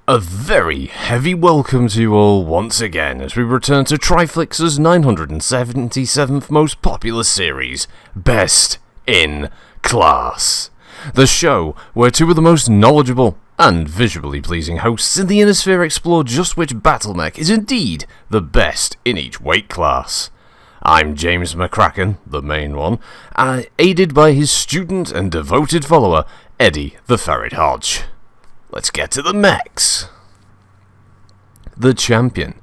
A very heavy welcome to you all once again as we return to Triflix's 977th most popular series, Best in Class. The show where two of the most knowledgeable and visually pleasing hosts in the Innisphere explore just which battle mech is indeed the best in each weight class. I'm James McCracken, the main one, aided by his student and devoted follower, Eddie the Ferret Hodge. Let's get to the mechs. The Champion.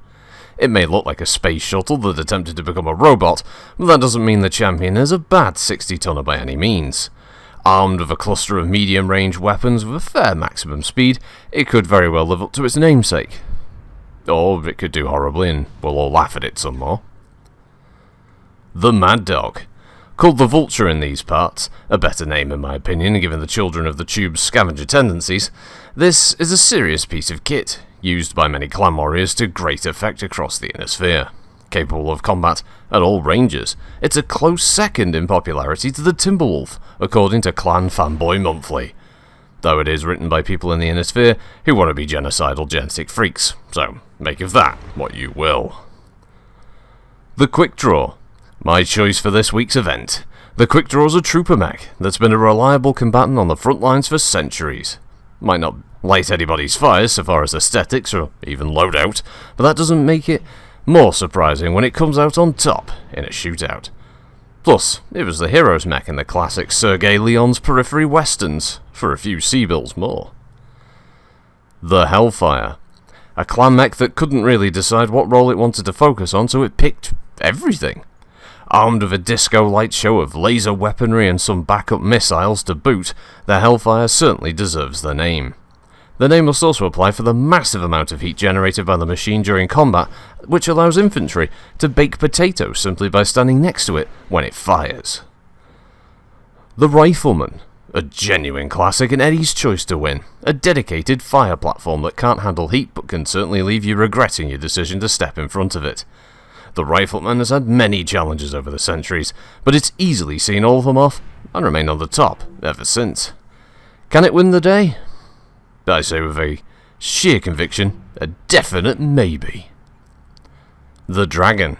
It may look like a space shuttle that attempted to become a robot, but that doesn't mean the Champion is a bad 60-tonner by any means. Armed with a cluster of medium-range weapons with a fair maximum speed, it could very well live up to its namesake. Or it could do horribly and we'll all laugh at it some more. The Mad Dog. Called the Vulture in these parts, a better name in my opinion given the children of the tube's scavenger tendencies, this is a serious piece of kit, used by many clan warriors to great effect across the Innisphere. Capable of combat at all ranges, it's a close second in popularity to the Timberwolf, according to Clan Fanboy Monthly. Though it is written by people in the Innisphere who want to be genocidal genetic freaks, so make of that what you will. The Quick Draw. My choice for this week's event. The Quick Draw's a trooper mech that's been a reliable combatant on the front lines for centuries. Might not light anybody's fires so far as aesthetics or even loadout, but that doesn't make it more surprising when it comes out on top in a shootout. Plus, it was the hero's mech in the classic Sergei Leon's Periphery Westerns, for a few C-bills more. The Hellfire. A clan mech that couldn't really decide what role it wanted to focus on, so it picked everything. Armed with a disco-light show of laser weaponry and some backup missiles to boot, the Hellfire certainly deserves the name. The name must also apply for the massive amount of heat generated by the machine during combat, which allows infantry to bake potatoes simply by standing next to it when it fires. The Rifleman. A genuine classic and Eddie's choice to win. A dedicated fire platform that can't handle heat but can certainly leave you regretting your decision to step in front of it. The Rifleman has had many challenges over the centuries, but it's easily seen all of them off and remained on the top ever since. Can it win the day? I say with a sheer conviction, a definite maybe. The Dragon.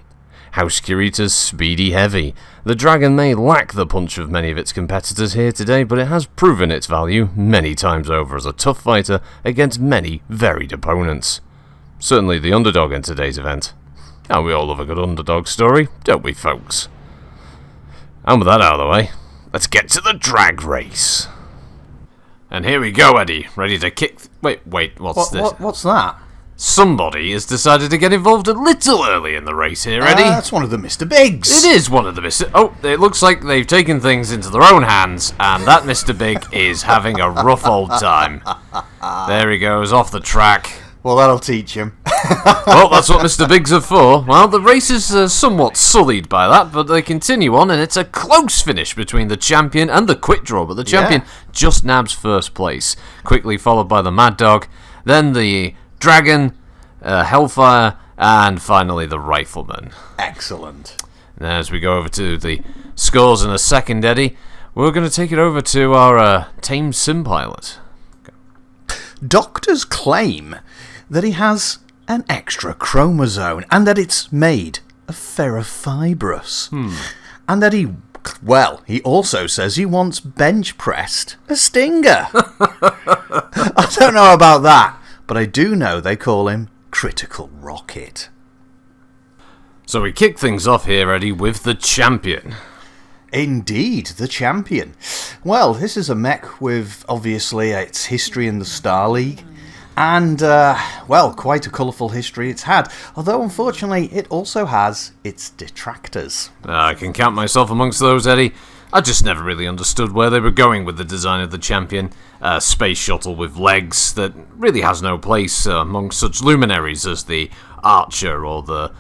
House Kirita's speedy heavy. The Dragon may lack the punch of many of its competitors here today, but it has proven its value many times over as a tough fighter against many varied opponents. Certainly the underdog in today's event. And we all love a good underdog story, don't we, folks? And with that out of the way, let's get to the drag race. And here we go, Eddie, ready to kick... Wait, what's this? What's that? Somebody has decided to get involved a little early in the race here, Eddie. That's one of the Mr. Bigs. It is one of the Mr... Oh, it looks like they've taken things into their own hands, and that Mr. Big is having a rough old time. There he goes, off the track. Well, that'll teach him. Well, that's what Mr. Biggs are for. Well, the race is somewhat sullied by that, but they continue on, and it's a close finish between the Champion and the Quick Draw, but the Champion just nabs first place, quickly followed by the Mad Dog, then the Dragon, Hellfire, and finally the Rifleman. Excellent. Now, as we go over to the scores in a second, Eddie, we're going to take it over to our tame sim pilot. Doctors claim that he has an extra chromosome and that it's made of ferrofibrous. And that he also says he once bench pressed a Stinger. I don't know about that, but I do know they call him Critical Rocket. So we kick things off here, Eddie, with the Champion. Indeed, the Champion. Well, this is a mech with, obviously, its history in the Star League. And, quite a colourful history it's had. Although, unfortunately, it also has its detractors. I can count myself amongst those, Eddie. I just never really understood where they were going with the design of the Champion. A space shuttle with legs that really has no place among such luminaries as the Archer or the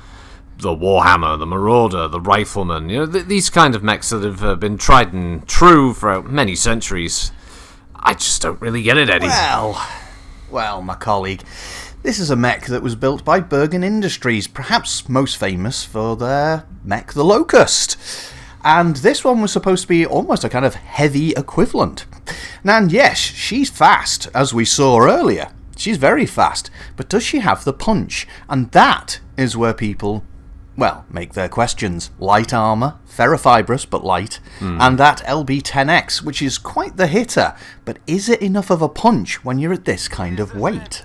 Warhammer, the Marauder, the Rifleman. You know, these kind of mechs that have been tried and true for many centuries. I just don't really get it, Eddie. Well, my colleague, this is a mech that was built by Bergen Industries, perhaps most famous for their mech, the Locust. And this one was supposed to be almost a kind of heavy equivalent. And yes, she's fast, as we saw earlier. She's very fast, but does she have the punch? And that is where people, well, make their questions. Light armour, ferrofibrous but light, and that LB-10X, which is quite the hitter, but is it enough of a punch when you're at this kind of weight?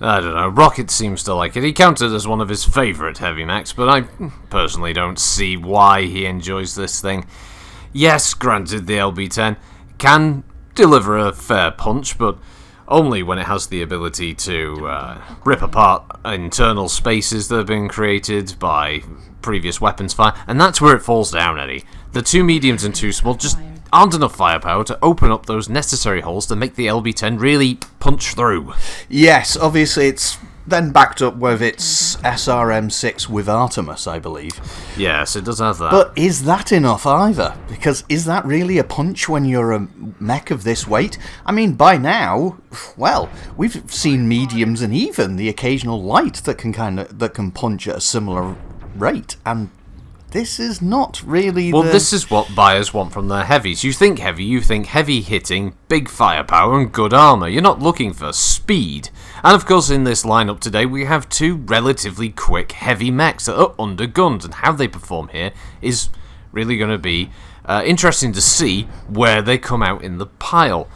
I don't know, Rocket seems to like it. He counted as one of his favourite heavy mechs, but I personally don't see why he enjoys this thing. Yes, granted, the LB-10 can deliver a fair punch, but only when it has the ability to rip apart internal spaces that have been created by previous weapons fire, and that's where it falls down, Eddie. The 2 mediums and 2 small just aren't enough firepower to open up those necessary holes to make the LB-10 really punch through. Yes, obviously it's then backed up with its SRM-6 with Artemis, I believe. Yes, it does have that. But is that enough either? Because is that really a punch when you're a mech of this weight? I mean, by now, well, we've seen mediums and even the occasional light that can punch at a similar rate, and this is not really this is what buyers want from their heavies. You think heavy hitting, big firepower and good armour. You're not looking for speed. And of course in this lineup today we have 2 relatively quick heavy mechs that are undergunned, and how they perform here is really going to be interesting to see where they come out in the pile.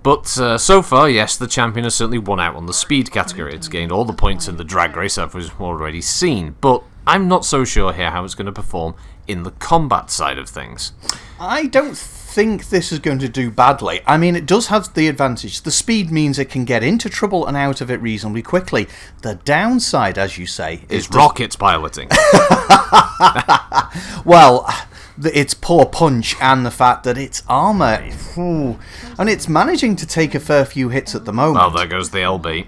But so far, yes, the champion has certainly won out on the speed category. It's gained all the points in the drag race that we've already seen, but I'm not so sure here how it's going to perform in the combat side of things. I don't think this is going to do badly. I mean, it does have the advantage. The speed means it can get into trouble and out of it reasonably quickly. The downside, as you say, is Rocket's piloting. Well, its poor punch and the fact that its armour, and it's managing to take a fair few hits at the moment. Well, there goes the LB.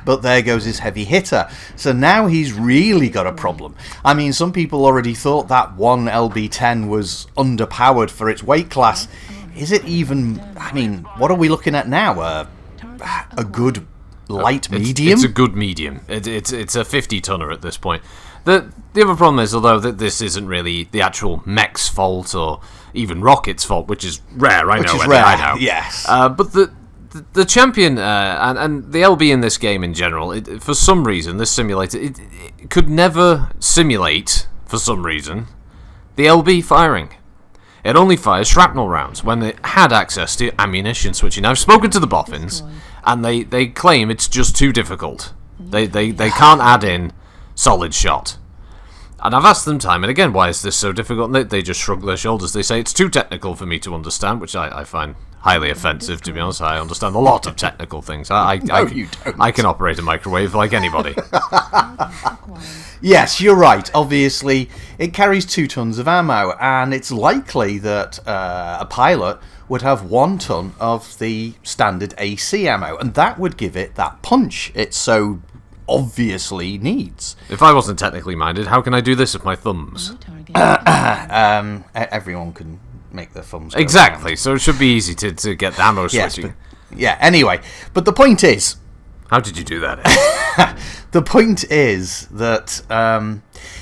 But there goes his heavy hitter. So now he's really got a problem. I mean, some people already thought that one LB-10 was underpowered for its weight class. Is it even... I mean, what are we looking at now? A good light medium? It's a good medium. It's a 50-tonner at this point. The other problem is, although that this isn't really the actual mech's fault or even Rocket's fault, which is rare, I know. Yes. But the champion and the LB in this game in general, for some reason, this simulator, it could never simulate, for some reason, the LB firing. It only fires shrapnel rounds when it had access to ammunition switching. Now, I've spoken to the boffins, and they claim it's just too difficult. They can't add in solid shot. And I've asked them time and again, why is this so difficult? And they just shrug their shoulders. They say it's too technical for me to understand, which I find highly offensive, to be honest. I understand a lot of technical things. I can operate a microwave like anybody. Yes, you're right. Obviously, it carries 2 tons of ammo, and it's likely that a pilot would have 1 ton of the standard AC ammo, and that would give it that punch it so obviously needs. If I wasn't technically minded, how can I do this with my thumbs? Everyone can make their thumbs go exactly, around. so it should be easy to get the ammo switching. Anyway, but the point is... How did you do that? The point is that,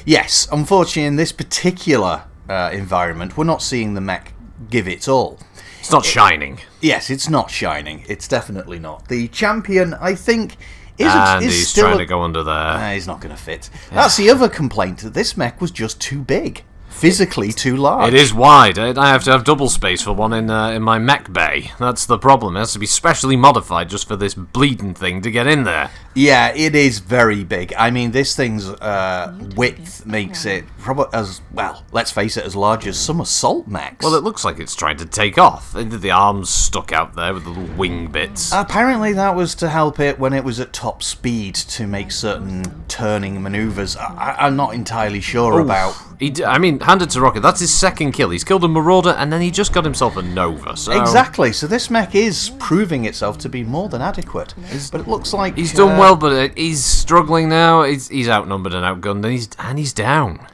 yes, unfortunately in this particular environment, we're not seeing the mech give its all. It's not shining. Yes, it's not shining. It's definitely not. The champion, I think... He's trying to go under there. He's not going to fit. That's the other complaint, that this mech was just too big. Physically too large. It is wide. I have to have double space for one in my mech bay. That's the problem. It has to be specially modified just for this bleeding thing to get in there. Yeah, it is very big. I mean, this thing's width makes it probably as, well, let's face it, as large as some assault mechs. Well, it looks like it's trying to take off. The arms stuck out there with the little wing bits. Apparently that was to help it when it was at top speed to make certain turning maneuvers. I'm not entirely sure about... handed to Rocket, that's his second kill. He's killed a Marauder and then he just got himself a Nova. So exactly, so this mech is proving itself to be more than adequate. But it looks like... He's done well, but he's struggling now. He's outnumbered and outgunned, and he's down.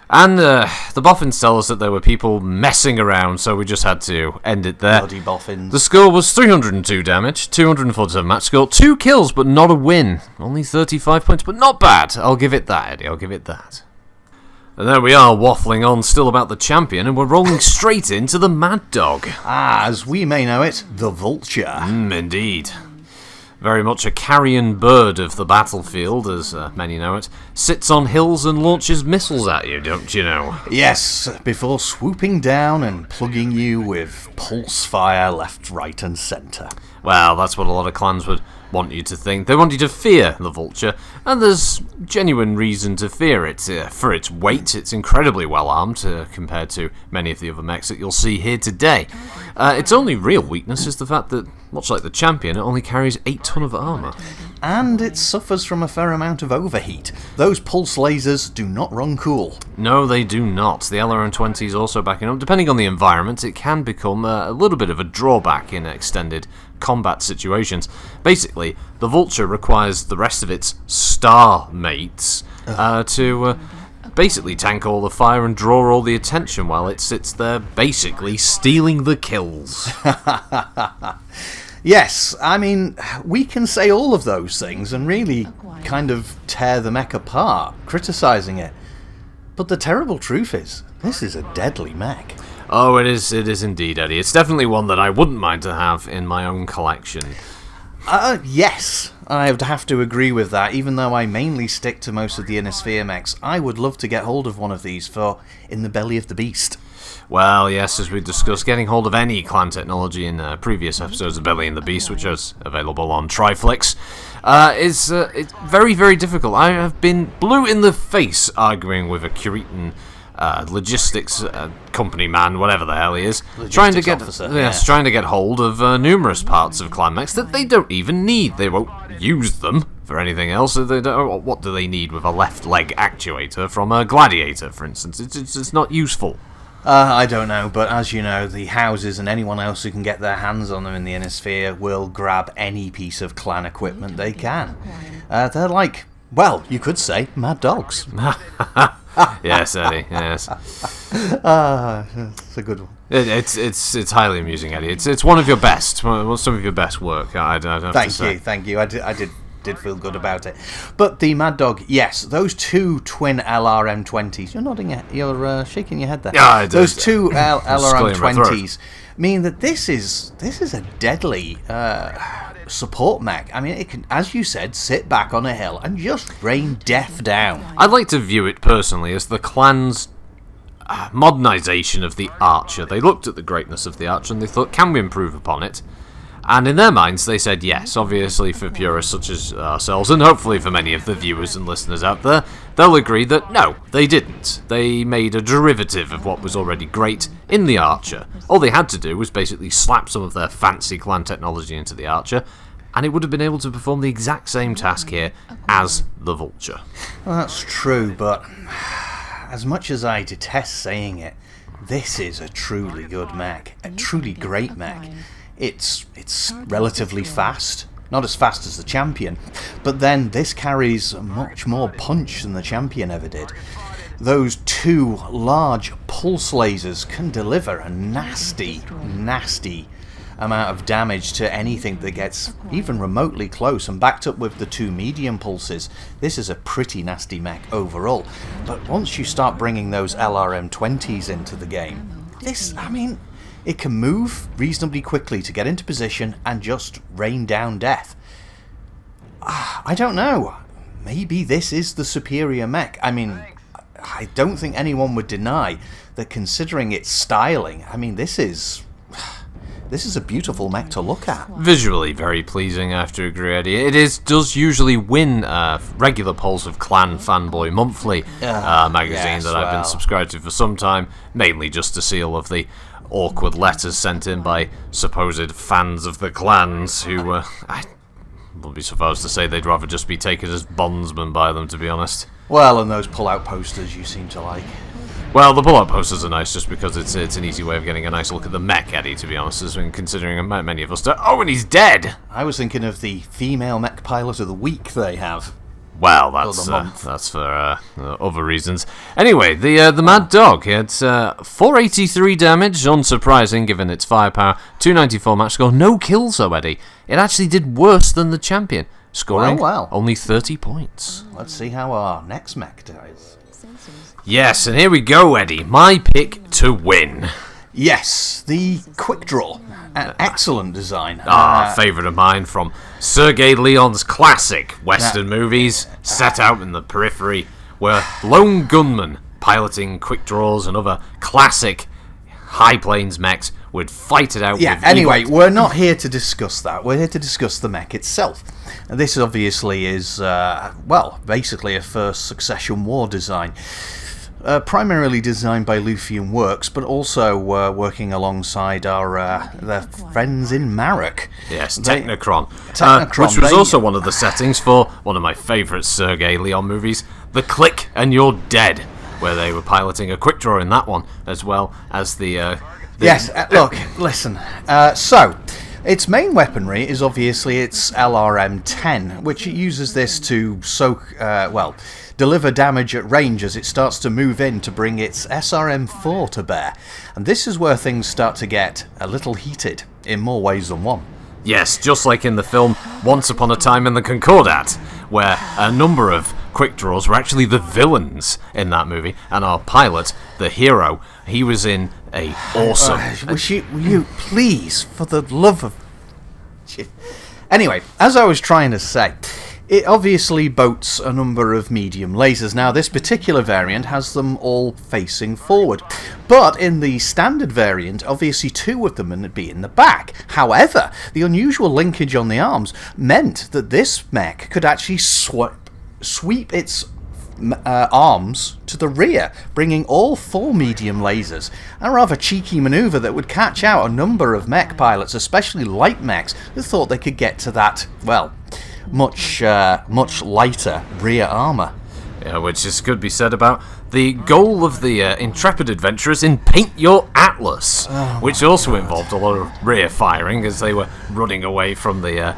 And the boffins tell us that there were people messing around, so we just had to end it there. Bloody boffins. The score was 302 damage, 247 match score, 2 kills, but not a win. Only 35 points, but not bad. I'll give it that, Eddie. I'll give it that. And there we are, waffling on still about the champion, and we're rolling straight into the Mad Dog. As we may know it, the Vulture. Indeed. very much a carrion bird of the battlefield, as many know it, sits on hills and launches missiles at you, don't you know? Yes, before swooping down and plugging you with pulse fire left, right and centre. Well, that's what a lot of clans would want you to think. They want you to fear the Vulture, and there's genuine reason to fear it. For its weight, it's incredibly well armed compared to many of the other mechs that you'll see here today. Its only real weakness is the fact that, much like the Champion, it only carries 8 ton of armour. And it suffers from a fair amount of overheat. Those pulse lasers do not run cool. No, they do not. The LRM-20 is also backing up. Depending on the environment, it can become a little bit of a drawback in extended combat situations. Basically, the Vulture requires the rest of its star mates to basically tank all the fire and draw all the attention while it sits there basically stealing the kills. Yes, I mean, we can say all of those things and really kind of tear the mech apart, criticising it. But the terrible truth is, this is a deadly mech. Oh, it is indeed, Eddie. It's definitely one that I wouldn't mind to have in my own collection. Yes, I would have to agree with that. Even though I mainly stick to most of the Inner Sphere mechs, I would love to get hold of one of these for In the Belly of the Beast. Well, yes, as we discussed, getting hold of any clan technology in previous episodes of Belly and the Beast, which is available on Triflix, is it's very, very difficult. I have been blue in the face arguing with a Curitan logistics company man, whatever the hell he is, trying to get hold of numerous parts of clan mechs that they don't even need. They won't use them for anything else. They don't, what do they need with a left leg actuator from a Gladiator, for instance? It's not useful. I don't know, but as you know, the houses and anyone else who can get their hands on them in the Inner Sphere will grab any piece of clan equipment they can. They're like, well, you could say, mad dogs. Yes, Eddie, yes. It's a good one. It's highly amusing, Eddie. It's one of your best, some of your best work, I'd have to say. Thank you. I did feel good about it. But the Mad Dog, yes, those 2 twin LRM-20s. You're nodding, you're shaking your head there. Yeah, I did. Those 2 LRM-20s mean that this is a deadly support mech. I mean, it can, as you said, sit back on a hill and just rain death down. I'd like to view it personally as the clan's modernisation of the Archer. They looked at the greatness of the Archer and they thought, can we improve upon it? And in their minds, they said yes. Obviously, for purists such as ourselves, and hopefully for many of the viewers and listeners out there, they'll agree that no, they didn't. They made a derivative of what was already great in the Archer. All they had to do was basically slap some of their fancy clan technology into the Archer, and it would have been able to perform the exact same task here as the Vulture. Well, that's true, but as much as I detest saying it, this is a truly good mech, a truly great mech. It's relatively fast, not as fast as the Champion, but then this carries much more punch than the Champion ever did. Those 2 large pulse lasers can deliver a nasty, nasty amount of damage to anything that gets even remotely close, and backed up with the 2 medium pulses, this is a pretty nasty mech overall. But once you start bringing those LRM-20s into the game, it can move reasonably quickly to get into position and just rain down death. I don't know. Maybe this is the superior mech. I mean, I don't think anyone would deny that considering its styling, I mean, this is a beautiful mech to look at. Visually very pleasing, I have to agree, Eddie. It does usually win regular polls of Clan Fanboy Monthly magazine that I've been subscribed to for some time, mainly just to see all of the awkward letters sent in by supposed fans of the clans who, I would be supposed to say they'd rather just be taken as bondsmen by them, to be honest. Well, and those pull-out posters you seem to like. Well, the pull-out posters are nice just because it's an easy way of getting a nice look at the mech, Eddie, to be honest, as when considering many of us do. Oh, and he's dead! I was thinking of the female mech pilot of the week they have. Well, that's for other reasons. Anyway, the Mad Dog, it's 483 damage, unsurprising given its firepower, 294 match score, no kills though, Eddie. It actually did worse than the Champion, scoring only 30 points. Let's see how our next mech does. Yes, and here we go, Eddie, my pick to win. Yes, the quick draw. An excellent design. Favourite of mine from Sergei Leone's classic Western movies, set out in the periphery, where lone gunmen piloting quick draws and other classic high planes mechs would fight it out. Yeah, anyway, we're not here to discuss that. We're here to discuss the mech itself. And this obviously is, basically a first succession war design. Primarily designed by Luthien Works, but also working alongside their friends in Marek. Yes, Technocron. Which was also one of the settings for one of my favourite Sergei Leone movies, The Click and You're Dead, where they were piloting a quick draw in that one, as well as the Yes, look, listen. So, its main weaponry is obviously its LRM-10, which it uses this to deliver damage at range as it starts to move in to bring its SRM-4 to bear. And this is where things start to get a little heated, in more ways than one. Yes, just like in the film Once Upon a Time in the Concordat, where a number of quick draws were actually the villains in that movie, and our pilot, the hero, he was in a awesome... will you please, for the love of... Anyway, as I was trying to say, it obviously boats a number of medium lasers. Now, this particular variant has them all facing forward. But in the standard variant, obviously 2 of them would be in the back. However, the unusual linkage on the arms meant that this mech could actually sweep its arms to the rear, bringing all 4 medium lasers. A rather cheeky manoeuvre that would catch out a number of mech pilots, especially light mechs, who thought they could get to that, much lighter rear armour. Yeah, which could be said about the goal of the intrepid adventurers in Paint Your Atlas, which also involved a lot of rear firing as they were running away from the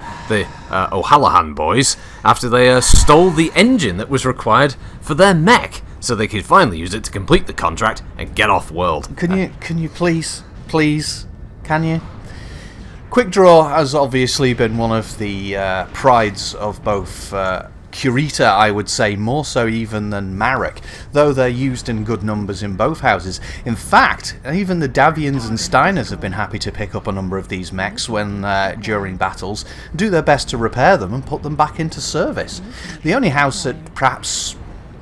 O'Hallahan boys after they stole the engine that was required for their mech, so they could finally use it to complete the contract and get off world. Can you please, can you? Quick Draw has obviously been one of the prides of both Kurita, I would say, more so even than Marek, though they're used in good numbers in both houses. In fact, even the Davians and Steiners have been happy to pick up a number of these mechs when during battles, do their best to repair them and put them back into service. The only house that perhaps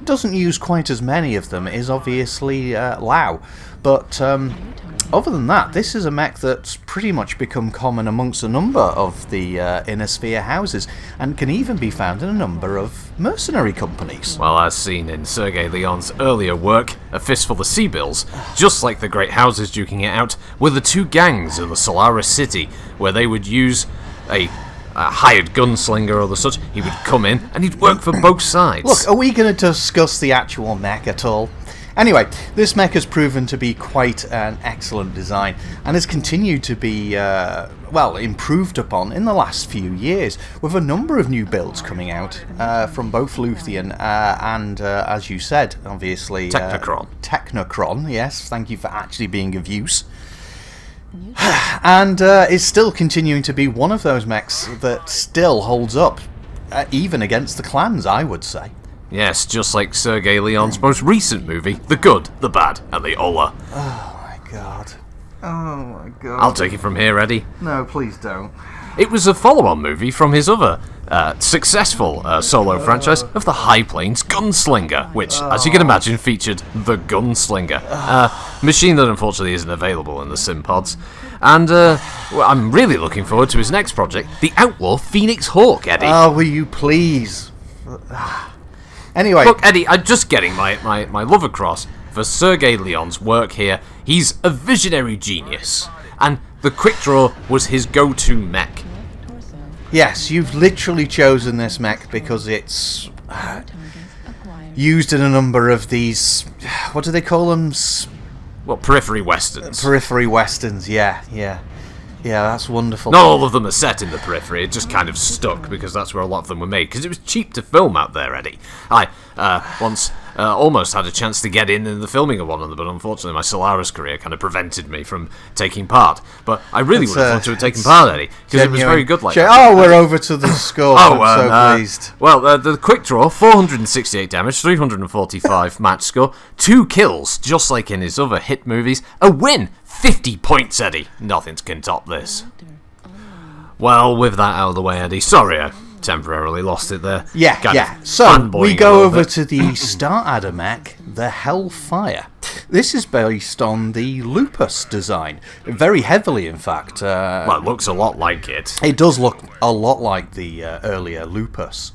doesn't use quite as many of them is obviously Lao, but other than that, this is a mech that's pretty much become common amongst a number of the Inner Sphere houses, and can even be found in a number of mercenary companies. Well, as seen in Sergei Leone's earlier work, A Fistful of Sea-Bills, just like the Great Houses duking it out, were the 2 gangs of the Solaris City, where they would use a hired gunslinger or the such. He would come in, and he'd work for both sides. Look, are we going to discuss the actual mech at all? Anyway, this mech has proven to be quite an excellent design and has continued to be, improved upon in the last few years, with a number of new builds coming out from both Luthien and, as you said, obviously... Technocron, yes, thank you for actually being of use. And is still continuing to be one of those mechs that still holds up, even against the clans, I would say. Yes, just like Sergei Leone's most recent movie, The Good, The Bad, and The Ola. Oh my god. Oh my god. I'll take it from here, Eddie. No, please don't. It was a follow-on movie from his other successful solo franchise of the High Plains Gunslinger, which, as you can imagine, featured the Gunslinger, machine that unfortunately isn't available in the Simpods. And I'm really looking forward to his next project, The Outlaw Phoenix Hawk, Eddie. Oh, will you please? Anyway. Look, Eddie, I'm just getting my love across for Sergei Leone's work here. He's a visionary genius, and the Quick Draw was his go-to mech. Yes, you've literally chosen this mech because it's used in a number of these... What do they call them? Well, periphery westerns. Periphery westerns, yeah. Yeah, that's wonderful. Not all of them are set in the periphery, it just kind of stuck because that's where a lot of them were made, because it was cheap to film out there, Eddie. I once almost had a chance to get in the filming of one of them, but unfortunately my Solaris career kind of prevented me from taking part. But I really would have loved to have taken part, Eddie, because it was very good like that. Oh, we're over to the score. I'm so pleased. Well, the quick draw, 468 damage, 345 match score, 2 kills, just like in his other hit movies, a win, 50 points, Eddie. Nothing can top this. Well, with that out of the way, Eddie, sorry I temporarily lost it there. Yeah. So, we go over to the Starter mech, the Hellfire. This is based on the Lupus design. Very heavily, in fact. Well, it looks a lot like it. It does look a lot like the earlier Lupus.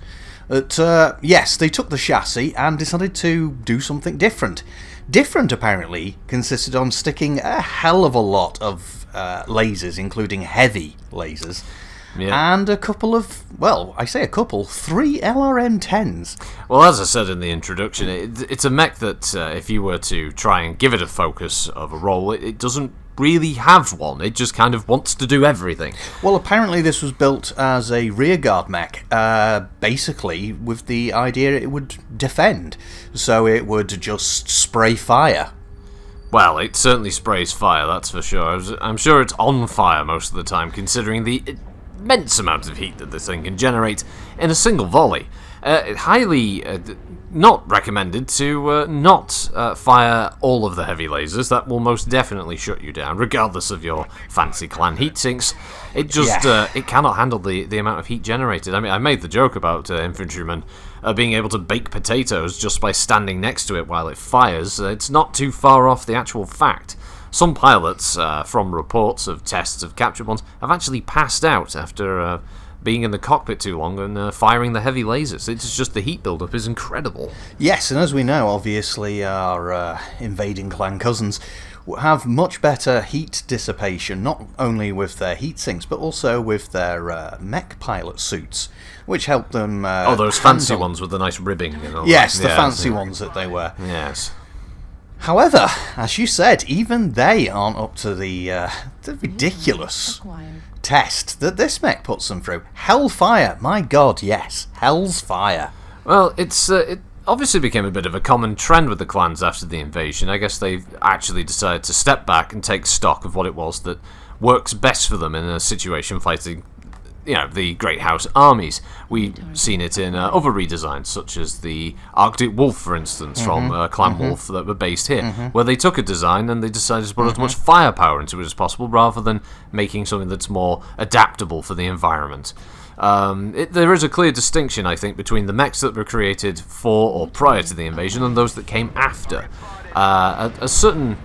But, yes, they took the chassis and decided to do something different. Different, apparently, consisted on sticking a hell of a lot of lasers, including heavy lasers, and a couple of, well, I say a couple, 3 LRM-10s. Well, as I said in the introduction, it's a mech that if you were to try and give it a focus of a role, it doesn't really have one. It just kind of wants to do everything. Well, apparently this was built as a rearguard mech, basically with the idea it would defend, so it would just spray fire. Well, it certainly sprays fire, that's for sure. I'm sure it's on fire most of the time, considering the immense amount of heat that this thing can generate in a single volley. Highly not recommended to not fire all of the heavy lasers. That will most definitely shut you down, regardless of your fancy clan heat sinks. It just it cannot handle the amount of heat generated. I mean, I made the joke about infantrymen being able to bake potatoes just by standing next to it while it fires. It's not too far off the actual fact. Some pilots, from reports of tests of captured ones, have actually passed out after being in the cockpit too long and firing the heavy lasers. It's just the heat buildup is incredible. Yes, and as we know, obviously our invading clan cousins have much better heat dissipation, not only with their heat sinks, but also with their mech pilot suits, which help them those fancy ones with the nice ribbing and all yes, that. the fancy ones that they wear. Yes. However, as you said, even they aren't up to the ridiculous test that this mech puts them through. Hellfire, my god, yes, Hell's Fire. Well, it obviously became a bit of a common trend with the clans after the invasion. I guess they actually decided to step back and take stock of what it was that works best for them in a situation fighting, the Great House armies. We've seen it in other redesigns, such as the Arctic Wolf, for instance, from Clan Wolf that were based here, where they took a design and they decided to put as much firepower into it as possible, rather than making something that's more adaptable for the environment. There is a clear distinction, I think, between the mechs that were created for or prior to the invasion and those that came after. A certain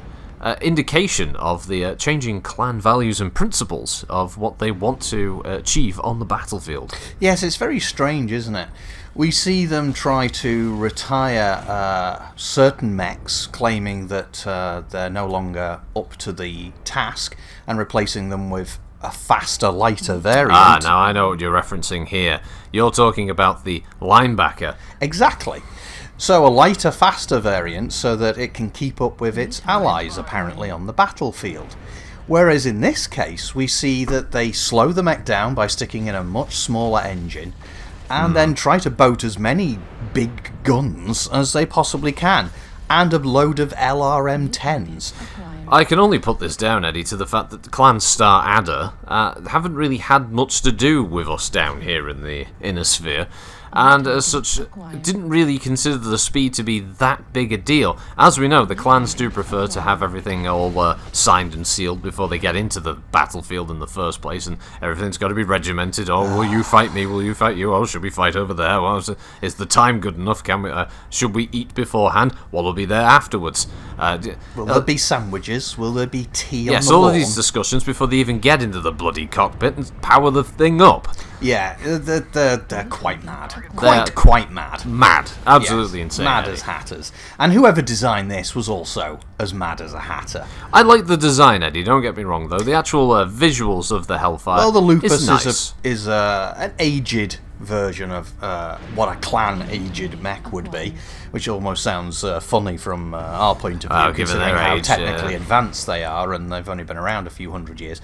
indication of the changing clan values and principles of what they want to achieve on the battlefield. Yes, it's very strange, isn't it? We see them try to retire certain mechs, claiming that they're no longer up to the task, and replacing them with a faster, lighter variant. Now I know what you're referencing here. You're talking about the linebacker. Exactly. So a lighter, faster variant so that it can keep up with its allies, apparently, on the battlefield. Whereas in this case, we see that they slow the mech down by sticking in a much smaller engine, and then try to boat as many big guns as they possibly can, and a load of LRM-10s. I can only put this down, Eddie, to the fact that the Clan Star Adder haven't really had much to do with us down here in the inner sphere, and as such didn't really consider the speed to be that big a deal. As we know, the clans do prefer to have everything all signed and sealed before they get into the battlefield in the first place, and everything's got to be regimented. Oh, will you fight me? Will you fight you? Oh, should we fight over there? Well, is the time good enough? Can we? Should we eat beforehand? What will be there afterwards? Will there be sandwiches? Will there be tea on the Yes, all lawn? of these discussions before they even get into the bloody cockpit and power the thing up. Yeah, they're quite mad. Quite mad. Mad. Absolutely insane. Mad Eddie. as hatters. And whoever designed this was also as mad as a hatter. I like the design, Eddie, don't get me wrong, though. The actual visuals of the Hellfire Well, the Lupus is nice. is an aged version of what a clan aged mech would be, which almost sounds funny from our point of view, considering how technically advanced they are, and they've only been around a few hundred years.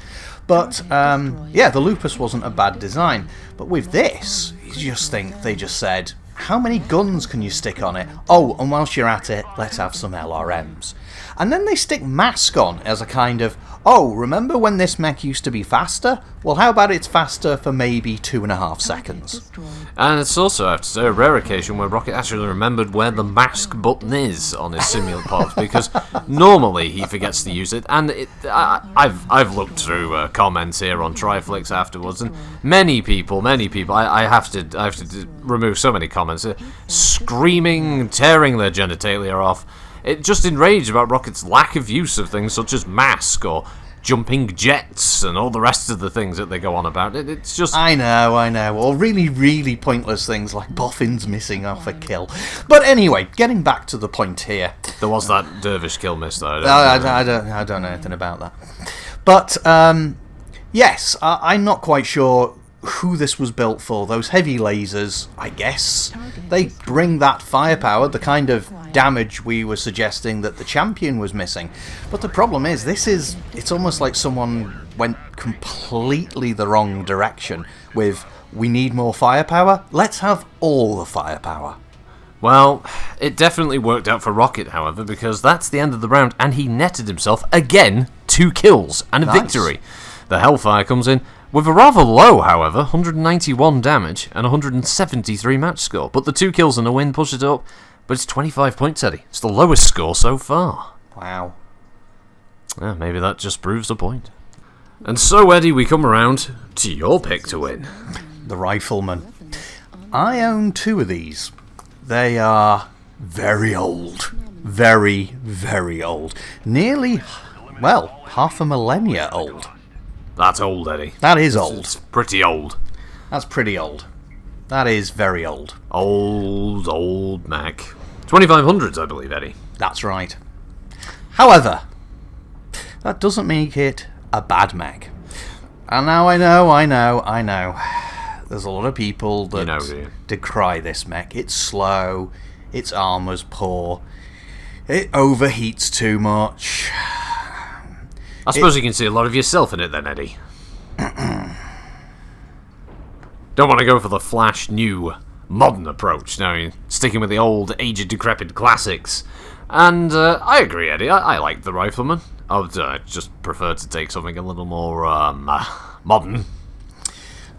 But the Lupus wasn't a bad design. But with this, you just think they just said, how many guns can you stick on it? Oh, and whilst you're at it, let's have some LRMs. And then they stick mask on as a kind of, oh, remember when this mech used to be faster? Well, how about it's faster for maybe 2.5 seconds? And it's also, I have to say, a rare occasion where Rocket actually remembered where the mask button is on his simulant pods, because normally he forgets to use it. And I've looked through comments here on Triflix afterwards, and many people, I have to remove so many comments, screaming, tearing their genitalia off. It just enraged about Rocket's lack of use of things such as mask or jumping jets and all the rest of the things that they go on about. It's just... I know. Or really, really pointless things like boffins missing off a kill. But anyway, getting back to the point here. There was that dervish kill miss, though. I don't know anything about that. But, yes, I'm not quite sure who this was built for. Those heavy lasers, I guess, they bring that firepower, the kind of damage we were suggesting that the champion was missing. But the problem is, it's almost like someone went completely the wrong direction with, we need more firepower, let's have all the firepower. Well, it definitely worked out for Rocket, however, because that's the end of the round, and he netted himself, again, 2 kills and a victory. The Hellfire comes in with a rather low, however, 191 damage and 173 match score. But the 2 kills and a win push it up. But it's 25 points, Eddie. It's the lowest score so far. Wow. Yeah, maybe that just proves the point. And so, Eddie, we come around to your pick to win. The Rifleman. I own 2 of these. They are very old. Very, very old. Nearly, well, half a millennia old. That's old, Eddie. That is old. It's pretty old. That's pretty old. That is very old. Old mech. 2500s, I believe, Eddie. That's right. However, that doesn't make it a bad mech. And now I know. There's a lot of people that decry this mech. It's slow. Its armor's poor. It overheats too much. I suppose you can see a lot of yourself in it then, Eddie. Don't want to go for the flash new modern approach. No, you're sticking with the old, aged, decrepit classics. And I agree, Eddie. I like the Rifleman. I would just prefer to take something a little more modern.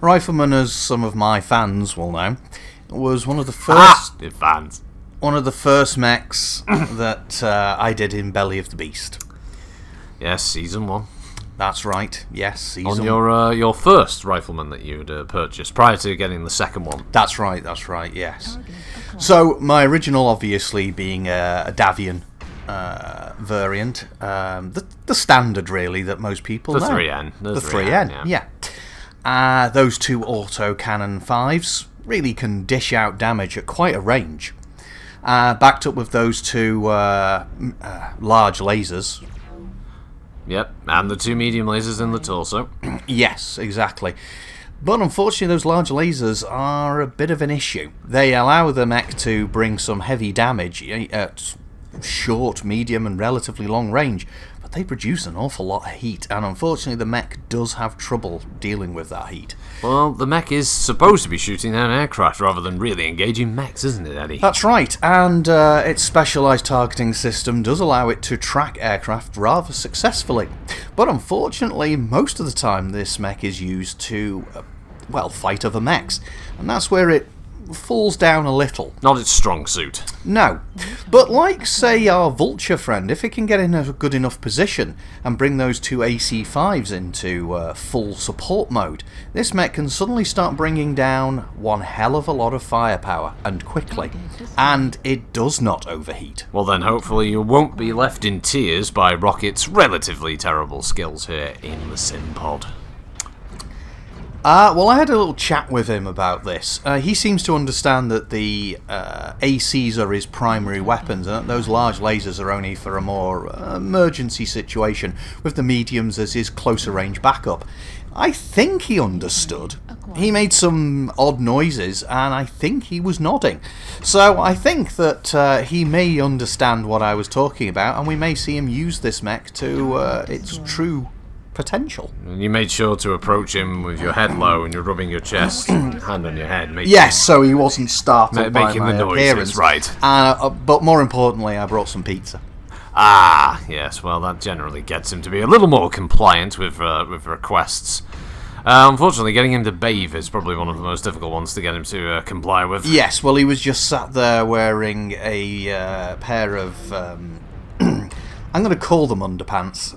Rifleman, as some of my fans will know, was one of the first fans. One of the first mechs that I did in Belly of the Beast. Yes, season 1. That's right. Yes, season 1. On your first Rifleman that you'd purchased prior to getting the second one. That's right. Yes. So my original, obviously, being a Davian variant, the standard really that most people know. The 3N. The 3N. Yeah. Those 2 autocannon 5s really can dish out damage at quite a range. Backed up with those 2 large lasers. Yep, and the 2 medium lasers in the torso. Yes, exactly. But unfortunately, those large lasers are a bit of an issue. They allow the mech to bring some heavy damage at short, medium, and relatively long range, but they produce an awful lot of heat, and unfortunately, the mech does have trouble dealing with that heat. Well, the mech is supposed to be shooting down aircraft rather than really engaging mechs, isn't it, Eddie? That's right, and its specialised targeting system does allow it to track aircraft rather successfully. But unfortunately, most of the time this mech is used to, fight other mechs, and that's where it falls down a little. Not its strong suit. No. But like, say, our Vulture friend, if it can get in a good enough position and bring those 2 AC5s into full support mode, this mech can suddenly start bringing down one hell of a lot of firepower, and quickly. And it does not overheat. Well then, hopefully you won't be left in tears by Rocket's relatively terrible skills here in the sim pod. Well, I had a little chat with him about this. He seems to understand that the ACs are his primary weapons, and that those large lasers are only for a more emergency situation, with the mediums as his closer range backup. I think he understood. He made some odd noises, and I think he was nodding. So I think that he may understand what I was talking about, and we may see him use this mech to its true potential. And you made sure to approach him with your head low and you're rubbing your chest, hand on your head. Yes, so he wasn't startled by making my the noises, appearance. right. But more importantly, I brought some pizza. Ah, yes, well, that generally gets him to be a little more compliant with requests. Unfortunately, getting him to bathe is probably one of the most difficult ones to get him to comply with. Yes, well, he was just sat there wearing a pair of... I'm going to call them underpants,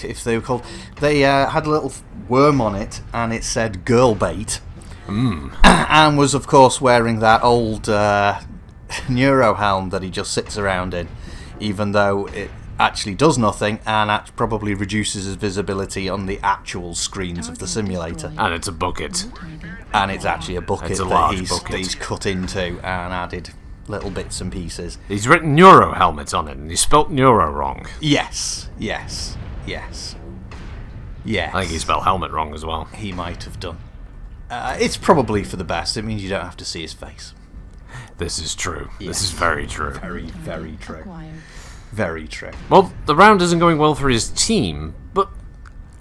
if they were called. They had a little worm on it, and it said girl bait. And was, of course, wearing that old Neuro helm that he just sits around in, even though it actually does nothing, and probably reduces his visibility on the actual screens of the simulator. And it's a bucket. And it's actually a bucket bucket. that he's cut into and added little bits and pieces. He's written Neuro helmet on it, and he spelt Neuro wrong. Yes. I think he spelled helmet wrong as well. He might have done. It's probably for the best. It means you don't have to see his face. This is true. Yes. This is very true. Very, very true. Very true. Well, the round isn't going well for his team, but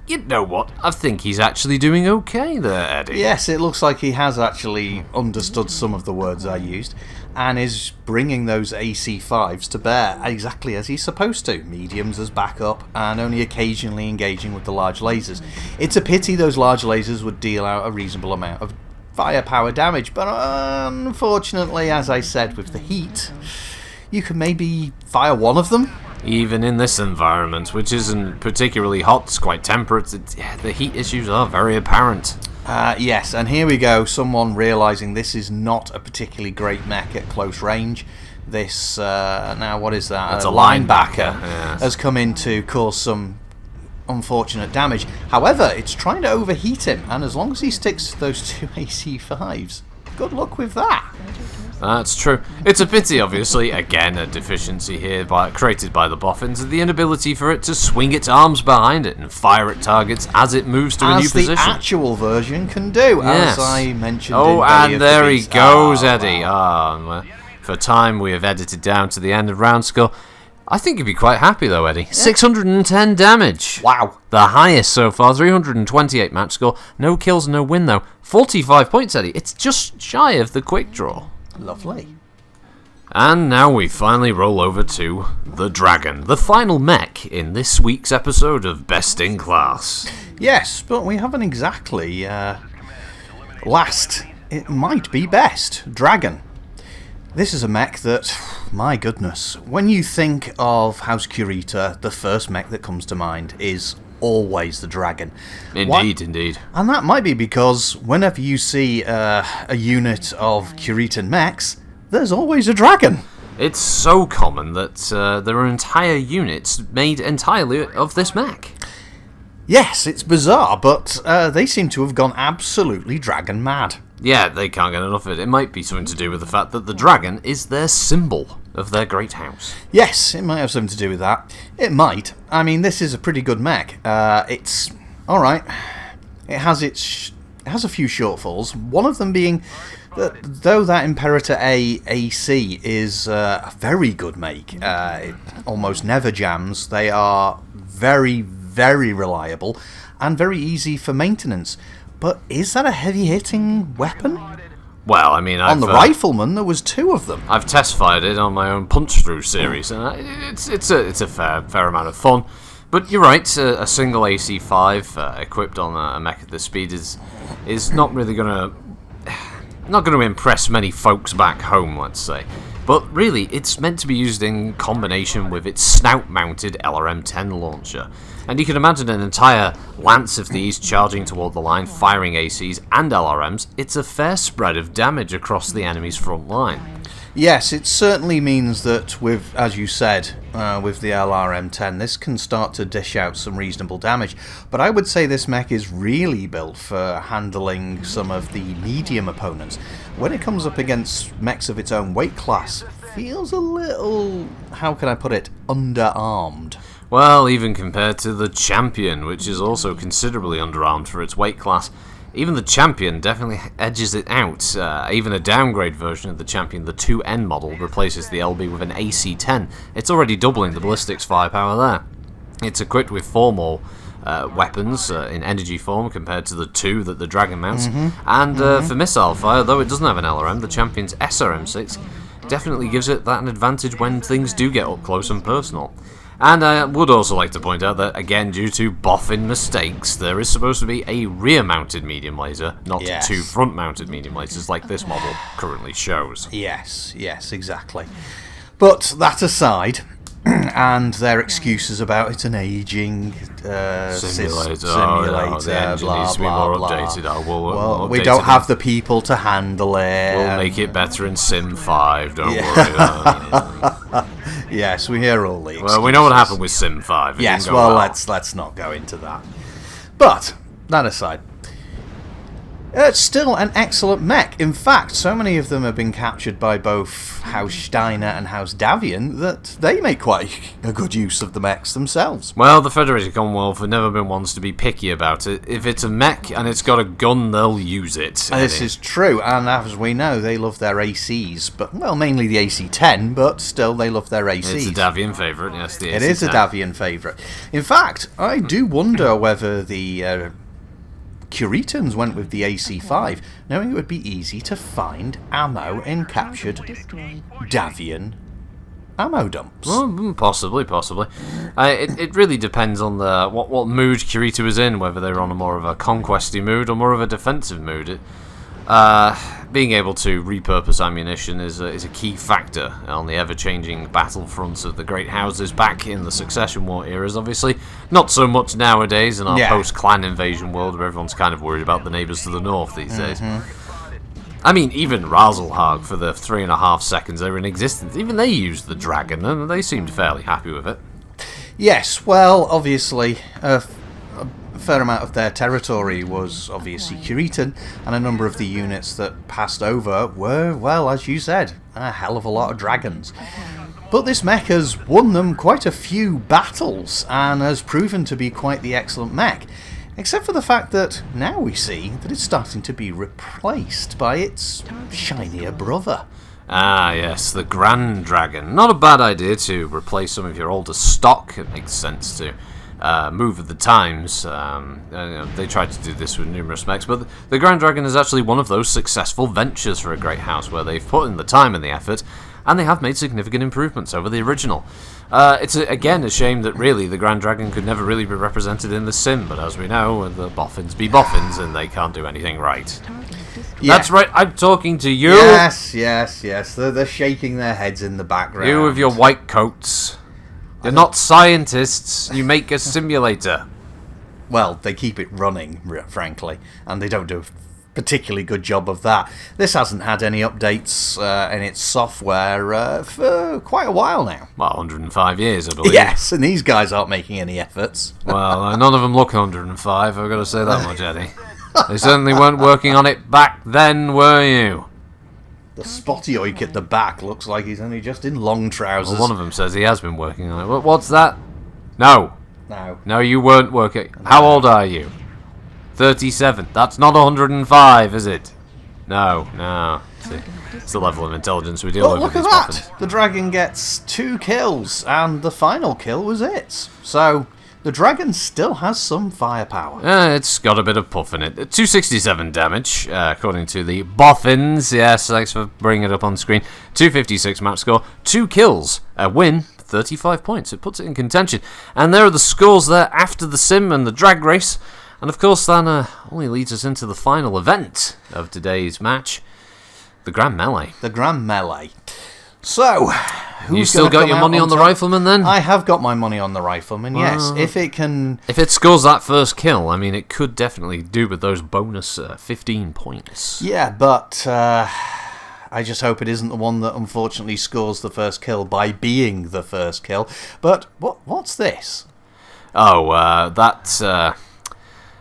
you know what? I think he's actually doing okay there, Eddie. Yes, it looks like he has actually understood some of the words I used and is bringing those AC5s to bear exactly as he's supposed to. Mediums as backup and only occasionally engaging with the large lasers. It's a pity those large lasers would deal out a reasonable amount of firepower damage, but unfortunately, as I said, with the heat, you could maybe fire one of them. Even in this environment, which isn't particularly hot, it's quite temperate, the heat issues are very apparent. Yes, and here we go, someone realising this is not a particularly great mech at close range. This, now what is that? It's a linebacker, yes. Has come in to cause some unfortunate damage. However, it's trying to overheat him, and as long as he sticks to those two AC5s, good luck with that. That's true. It's a pity, obviously, again, a deficiency here created by the boffins, the inability for it to swing its arms behind it and fire at targets as it moves to a new position. As the actual version can do, yes. As I mentioned Oh, in and there he goes, Eddie. Wow. For time, we have edited down to the end of round score. I think you'd be quite happy, though, Eddie. Yeah. 610 damage. Wow. The highest so far, 328 match score. No kills, no win, though. 45 points, Eddie. It's just shy of the quick draw. Lovely. And now we finally roll over to the Dragon, the final mech in this week's episode of Best in Class. Yes, but we haven't exactly last. It might be best. Dragon. This is a mech that, my goodness, when you think of House Kurita, the first mech that comes to mind is always the Dragon. Indeed. And that might be because whenever you see a unit of Kuritan mechs, there's always a Dragon. It's so common that there are entire units made entirely of this mech. Yes, it's bizarre, but they seem to have gone absolutely Dragon mad. Yeah, they can't get enough of it. It might be something to do with the fact that the dragon is their symbol of their great house. Yes, it might have something to do with that. It might. I mean, this is a pretty good mech. It's alright. It has a few shortfalls. One of them being that though that Imperator AC is a very good make, it almost never jams. They are very, very reliable and very easy for maintenance. But is that a heavy-hitting weapon? Well, I mean, on the Rifleman, there was two of them. I've test-fired it on my own punch-through series, and it's a fair amount of fun. But you're right, a single AC5 equipped on a mech at this speed is not really going to impress many folks back home, let's say. But really, it's meant to be used in combination with its snout-mounted LRM-10 launcher. And you can imagine an entire Lance of these charging toward the line, firing ACs and LRMs. It's a fair spread of damage across the enemy's front line. Yes, it certainly means that with, as you said, with the LRM-10, this can start to dish out some reasonable damage. But I would say this mech is really built for handling some of the medium opponents. When it comes up against mechs of its own weight class, feels a little, how can I put it, underarmed. Well, even compared to the Champion, which is also considerably underarmed for its weight class. Even the Champion definitely edges it out. Even a downgrade version of the Champion, the 2N model, replaces the LB with an AC-10. It's already doubling the ballistics firepower there. It's equipped with 4 more weapons in energy form compared to the 2 that the Dragon mounts. And for missile fire, though it doesn't have an LRM, the Champion's SRM6 definitely gives it that an advantage when things do get up close and personal. And I would also like to point out that, again, due to boffin mistakes, there is supposed to be a rear-mounted medium laser, not 2 front-mounted medium lasers like this model currently shows. Yes, exactly. But that aside, and their excuses about it, an aging simulator, simulator, the engine blah, needs to be blah, more blah. updated. Well, we update don't it. have the people to handle it. We'll make it better in Sim 5, don't worry. Yes, we hear all the excuses. Well, we know what happened with Sim 5. Yes, well, let's not go into that. But, that aside, it's still an excellent mech. In fact, so many of them have been captured by both House Steiner and House Davian that they make quite a good use of the mechs themselves. Well, the Federated Commonwealth have never been ones to be picky about it. If it's a mech and it's got a gun, they'll use it. This is true, and as we know, they love their ACs, but well, mainly the AC-10, but still they love their ACs. It's a Davian favourite, yes, the AC-10. It is a Davian favourite. In fact, I do wonder whether the Curitans went with the AC-5, knowing it would be easy to find ammo in captured Davian ammo dumps. Well, possibly. It really depends on what mood Kurita was in, whether they were on a more of a conquesty mood or more of a defensive mood. Being able to repurpose ammunition is a key factor on the ever-changing battlefronts of the Great Houses back in the Succession War eras, obviously. Not so much nowadays in our post-clan invasion world where everyone's kind of worried about the neighbours to the north these days. I mean, even Razelhag, for the 3.5 seconds they were in existence, even they used the Dragon, and they seemed fairly happy with it. Yes, well, obviously, a fair amount of their territory was obviously Curitan, and a number of the units that passed over were, well, as you said, a hell of a lot of dragons. But this mech has won them quite a few battles, and has proven to be quite the excellent mech. Except for the fact that now we see that it's starting to be replaced by its shinier brother. Ah, yes, the Grand Dragon. Not a bad idea to replace some of your older stock. It makes sense to move with the times. They tried to do this with numerous mechs, but the Grand Dragon is actually one of those successful ventures for a great house where they've put in the time and the effort, and they have made significant improvements over the original. It's again a shame that really the Grand Dragon could never really be represented in the sim, but as we know, the boffins be boffins and they can't do anything right. Yeah. That's right, I'm talking to you. Yes. They're shaking their heads in the background. You with your white coats. You're not scientists, you make a simulator. Well, they keep it running, frankly, and they don't do a particularly good job of that. This hasn't had any updates in its software for quite a while now. Well, 105 years, I believe. Yes, and these guys aren't making any efforts. Well, none of them look 105, I've got to say that much, Eddie. They certainly weren't working on it back then, were you? The spotty oik at the back looks like he's only just in long trousers. Well, one of them says he has been working on it. What's that? No, you weren't working. How old are you? 37. That's not 105, is it? No. See, it's the level of intelligence we deal with. Look at that! The dragon gets 2 kills, and the final kill was it. So, the dragon still has some firepower. It's got a bit of puff in it. 267 damage, according to the boffins. Yes, thanks for bringing it up on screen. 256 match score, 2 kills, a win, 35 points. It puts it in contention. And there are the scores there after the sim and the drag race. And of course, that only leads us into the final event of today's match, the Grand Melee. The Grand Melee. So, you still got your money on the Rifleman then? I have got my money on the Rifleman, yes. If it scores that first kill, I mean, it could definitely do with those bonus 15 points. Yeah, but I just hope it isn't the one that unfortunately scores the first kill by being the first kill. But what's this? Oh,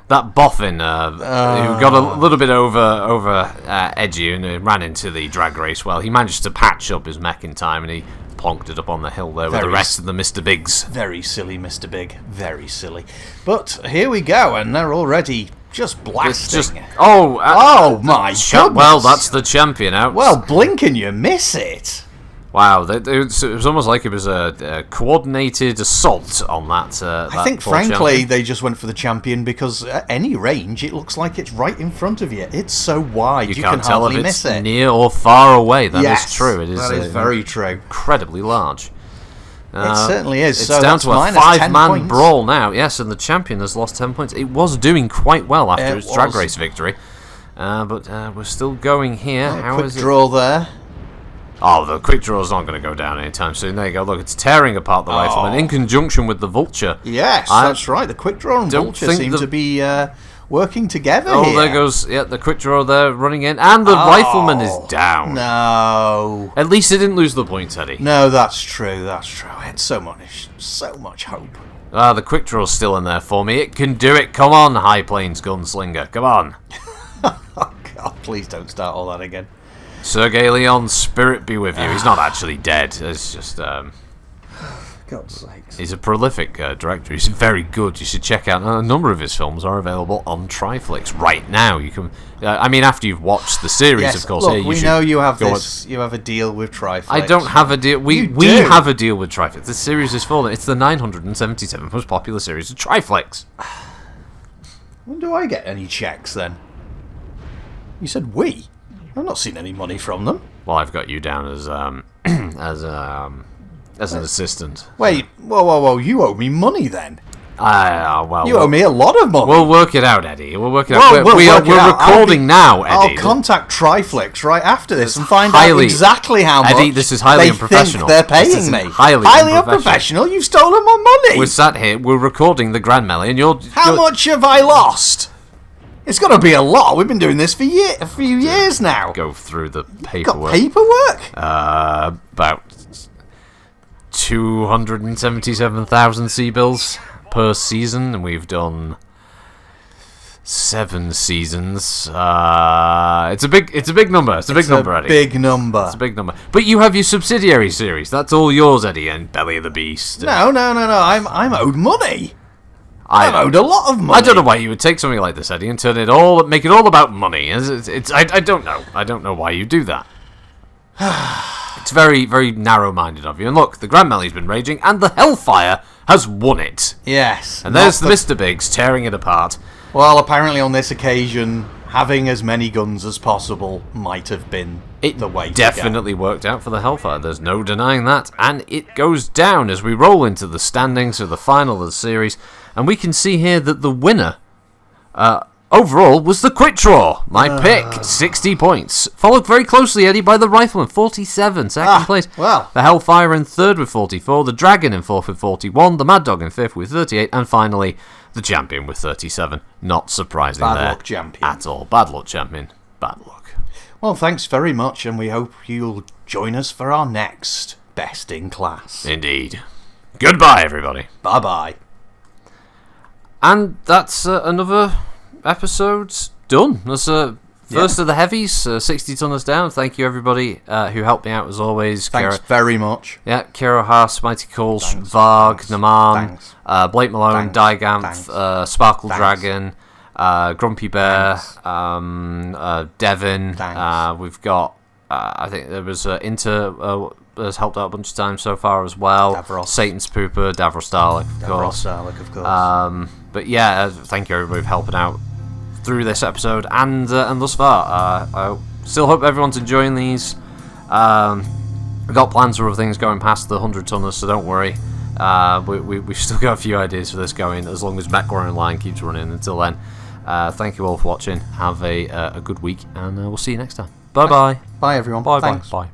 that boffin who got a little bit over edgy and ran into the drag race. Well, he managed to patch up his mech in time and he plonked it up on the hill there with the rest of the Mr. Bigs. Very silly, Mr. Big. Very silly. But here we go, and they're already just blasting. Oh my goodness. Well, that's the champion out. Well, blink and you miss it. Wow, it was almost like it was a coordinated assault on that. I think, frankly, they just went for the champion because at any range, it looks like it's right in front of you. It's so wide, you can't can tell hardly if miss it's it. near or far away. That is true. That is very true. Incredibly large. It certainly is. It's so down to a -10 5-man points. brawl now. Yes, and the champion has lost 10 points. It was doing quite well after its drag race victory. But we're still going here. How quick is it? draw there. Oh, the quick draw is not going to go down anytime soon. There you go. Look, it's tearing apart the Rifleman in conjunction with the Vulture. Yes, that's right. The quick draw and Vulture seem to be working together here. There goes the quick draw there running in. And the Rifleman is down. No. At least it didn't lose the points, Eddie. No, that's true. That's true. I had so much hope. The quick draw's still in there for me. It can do it. Come on, High Plains Gunslinger. Come on. Oh, God, please don't start all that again. Sergei Leon's spirit be with you. He's not actually dead. It's just... God's sakes. He's a prolific director. He's very good. You should check out... A number of his films are available on Triflix right now. You can... after you've watched the series, of course. Look, we know you have this. You have a deal with Triflix. I don't have a deal. We have a deal with Triflix. This series is for them. It's the 977th most popular series of Triflix. When do I get any checks, then? You said we. I've not seen any money from them. Well, I've got you down as as an assistant. Wait, whoa! You owe me money then. Well, you owe me a lot of money. We'll work it out, Eddie. We'll work it out. We're recording now, Eddie. I'll contact Triflix right after this and find out exactly how much. Eddie, this is highly unprofessional. They're paying me. Highly unprofessional. You've stolen my money. We're sat here. We're recording the Grand Melee, and How much have I lost? It's got to be a lot. We've been doing this for a few years now. Go through the paperwork. Got paperwork? About 277,000 C-bills per season, and we've done 7 seasons. It's a big number. It's a big number, Eddie. Big number. It's a big number. But you have your subsidiary series. That's all yours, Eddie, and Belly of the Beast. No. I'm owed money. I'm owed a lot of money. I don't know why you would take something like this, Eddie, and make it all about money. I don't know. I don't know why you do that. It's very, very narrow-minded of you. And look, the Grand Melee's been raging, and the Hellfire has won it. Yes. And there's the Mr. Biggs tearing it apart. Well, apparently on this occasion, having as many guns as possible might have been the way to go. It definitely worked out for the Hellfire. There's no denying that. And it goes down as we roll into the standings of the final of the series. And we can see here that the winner overall was the Quick Draw. My pick, 60 points. Followed very closely, Eddie, by the Rifleman, 47, second place. Well. The Hellfire in third with 44. The Dragon in fourth with 41. The Mad Dog in fifth with 38. And finally, the Champion with 37. Not surprising there. Bad luck, Champion. At all. Bad luck, Champion. Bad luck. Well, thanks very much, and we hope you'll join us for our next Best in Class. Indeed. Goodbye, everybody. Bye-bye. And that's another episode done. That's first of the heavies, 60 tonners down. Thank you, everybody who helped me out as always. Thanks very much. Yeah, Kira Haas, Mighty Coles, Varg, Naman, Blake Malone, Digamp, Sparkle Dragon, Grumpy Bear, Devin. We've got, I think there was Inter has helped out a bunch of times so far as well. Davros. Satan's Pooper, Davros Starlick, of course. But yeah, thank you everybody for helping out through this episode and thus far. I still hope everyone's enjoying these. We've got plans for other things going past the 100 tonners, so don't worry. We've still got a few ideas for this going, as long as Background Line keeps running. Until then, thank you all for watching. Have a good week, and we'll see you next time. Bye-bye. Bye, everyone. Bye. Thanks. Bye.